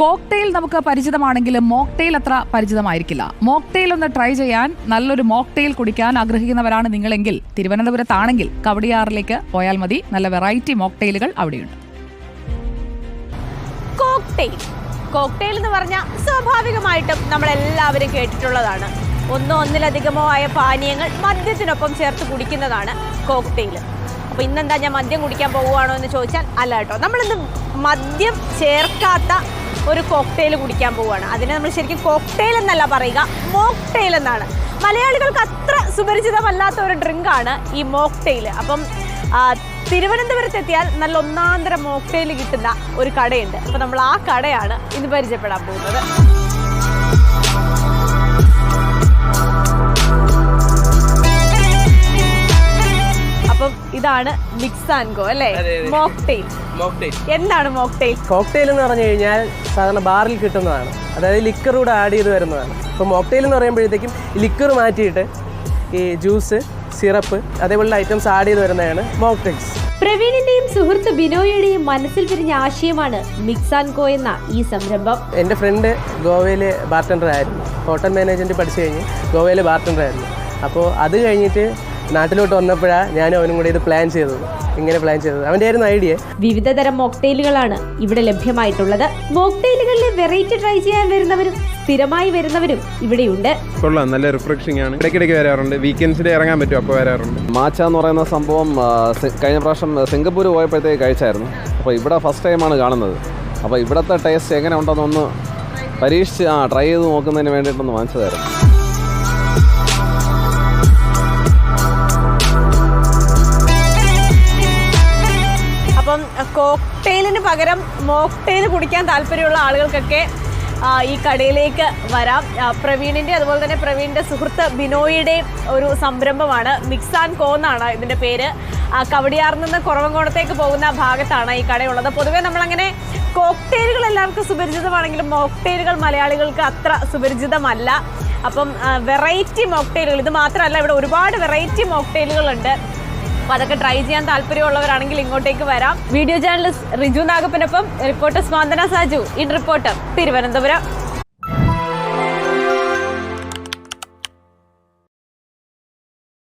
Cocktail നമുക്ക് പരിചിതമാണെങ്കിലും mocktail അത്ര പരിചിതമായിരിക്കില്ല. Mocktail ഒന്ന് ട്രൈ ചെയ്യാൻ, നല്ലൊരു മോക്ടെയിൽ കുടിക്കാൻ ആഗ്രഹിക്കുന്നവരാണ് നിങ്ങളെങ്കിൽ തിരുവനന്തപുരത്താണെങ്കിൽ കവടിയാറിലേക്ക് പോയാൽ മതി. നല്ല വെറൈറ്റി മോക്ടെയിലുകൾ അവിടെയുണ്ട്. കോക്ടെയിൽ എന്ന് പറഞ്ഞാൽ സ്വാഭാവികമായിട്ടും നമ്മളെല്ലാവരും കേട്ടിട്ടുള്ളതാണ്. ഒന്നിലധികമോ ആയ പാനീയങ്ങൾ മദ്യത്തിനൊപ്പം ചേർത്ത് കുടിക്കുന്നതാണ് കോക്ടെയിൽ. അപ്പോൾ ഇന്നെന്താ ഞാൻ മദ്യം കുടിക്കാൻ പോവുകയാണോ എന്ന് ചോദിച്ചാൽ അല്ല കേട്ടോ. നമ്മളിന്ന് മദ്യം ചേർക്കാത്ത ഒരു കോക്ടെയിൽ കുടിക്കാൻ പോവുകയാണ്. അതിനെ നമ്മൾ ശരിക്കും കോക്ടെയിൽ എന്നല്ല പറയുക, മോക്ടെയിൽ എന്നാണ്. മലയാളികൾക്ക് അത്ര സുപരിചിതമല്ലാത്ത ഒരു ഡ്രിങ്കാണ് ഈ മോക്ടെയിൽ. അപ്പം തിരുവനന്തപുരത്തെത്തിയാൽ നല്ല ഒന്നാന്തര മോക്ടെയിൽ കിട്ടുന്ന ഒരു കടയുണ്ട്. അപ്പോൾ നമ്മൾ ആ കടയാണ് ഇന്ന് പരിചയപ്പെടാൻ പോകുന്നത്. അപ്പം ഇതാണ് മിക്സ് ആൻഡ് ഗോ അല്ലേ? മോക്ടെയിൽ. എന്താണ് മോക്ടെയിൽ? കോക്ടെയിൽ എന്ന് പറഞ്ഞു കഴിഞ്ഞാൽ സാധാരണ ബാറിൽ കിട്ടുന്നതാണ്. അതായത് ലിക്കർ കൂടെ ആഡ് ചെയ്ത് വരുന്നതാണ്. ഇപ്പോൾ മോക്ടെയിൽ എന്ന് പറയുമ്പോഴത്തേക്കും ലിക്കർ മാറ്റിയിട്ട് ഈ ജ്യൂസ്, സിറപ്പ് അതേപോലുള്ള ഐറ്റംസ് ആഡ് ചെയ്ത് വരുന്നതാണ് മോക്ടെയിൽസ്. പ്രവീണിന്റെയും സുഹൃത്ത് ബിനോയുടെയും മനസ്സിൽ വിരിഞ്ഞ ആശയമാണ് മിക്സ് ആൻഡ് ഗോ എന്ന ഈ സംരംഭം. എൻ്റെ ഫ്രണ്ട് ഗോവയിൽ ബാർട്ടൻഡർ ആയിരുന്നു. ഹോട്ടൽ മാനേജ്മെൻറ്റ് പഠിച്ചു കഴിഞ്ഞ് ഗോവയിൽ ബാർട്ടൻഡർ ആയിരുന്നു. അപ്പോൾ അത് കഴിഞ്ഞിട്ട് നാട്ടിലോട്ട് വന്നപ്പോഴാണ് ഞാനും അവനും കൂടി ഇത് പ്ലാൻ ചെയ്തത്. അവൻ്റെ ആയിരുന്നു ഐഡിയ. വിവിധ തരം മോക്ടെയിലുകളാണ് ഇവിടെ ലഭ്യമായിട്ടുള്ളത്. മോക്ടെയിലുകളിലെ വെറൈറ്റി ട്രൈ ചെയ്യാൻ വരുന്നവരും സ്ഥിരമായി വരുന്നവരും ഇവിടെയുണ്ട്. കൊള്ളാം, നല്ല റിഫ്രഷിംഗ് ആണ്. ഇടയ്ക്കിടയ്ക്ക് വരാറുണ്ട്. വീക്കെൻഡ്സിൽ ഇറങ്ങാൻ പറ്റും, അപ്പോൾ വരാറുണ്ട്. മാച്ച എന്ന് പറയുന്ന സംഭവം കഴിഞ്ഞ പ്രാവശ്യം സിംഗപ്പൂർ പോയപ്പോഴത്തേക്ക് കഴിച്ചായിരുന്നു. അപ്പോൾ ഇവിടെ ഫസ്റ്റ് ടൈമാണ് കാണുന്നത്. അപ്പോൾ ഇവിടുത്തെ ടേസ്റ്റ് എങ്ങനെ ഉണ്ടെന്നൊന്ന് പരീക്ഷിച്ച് ട്രൈ ചെയ്ത് നോക്കുന്നതിന് വേണ്ടിയിട്ടൊന്ന് വാങ്ങിച്ചതായിരുന്നു. അപ്പം കോക്ടെയിലിന് പകരം മോക്ടെയിൽ കുടിക്കാൻ താല്പര്യമുള്ള ആളുകൾക്കൊക്കെ ഈ കടയിലേക്ക് വരാം. പ്രവീണിൻ്റെ അതുപോലെ തന്നെ പ്രവീണിൻ്റെ സുഹൃത്ത് ബിനോയിയുടെയും ഒരു സംരംഭമാണ് മിക്സ് ആൻഡ് ഗോ എന്നാണ് ഇതിൻ്റെ പേര്. കവടിയാറിൽ നിന്ന് കുറവങ്കോണത്തേക്ക് പോകുന്ന ഭാഗത്താണ് ഈ കടയുള്ളത്. പൊതുവേ നമ്മളങ്ങനെ കോക്ടെയിലുകൾ എല്ലാവർക്കും സുപരിചിതമാണെങ്കിലും മോക്ടെയിലുകൾ മലയാളികൾക്ക് അത്ര സുപരിചിതമല്ല. അപ്പം വെറൈറ്റി മോക്ടെയിലുകൾ ഇത് മാത്രമല്ല, ഇവിടെ ഒരുപാട് വെറൈറ്റി മോക്ടെയിലുകളുണ്ട്. അപ്പോൾ അതൊക്കെ ട്രൈ ചെയ്യാൻ താല്പര്യമുള്ളവരാണെങ്കിൽ ഇങ്ങോട്ടേക്ക് വരാം. വീഡിയോ ജേർണലിസ്റ്റ് റിജു നാഗപ്പനൊപ്പം reporter Swanthana Saju, in reporter, Thiruvananthapuram.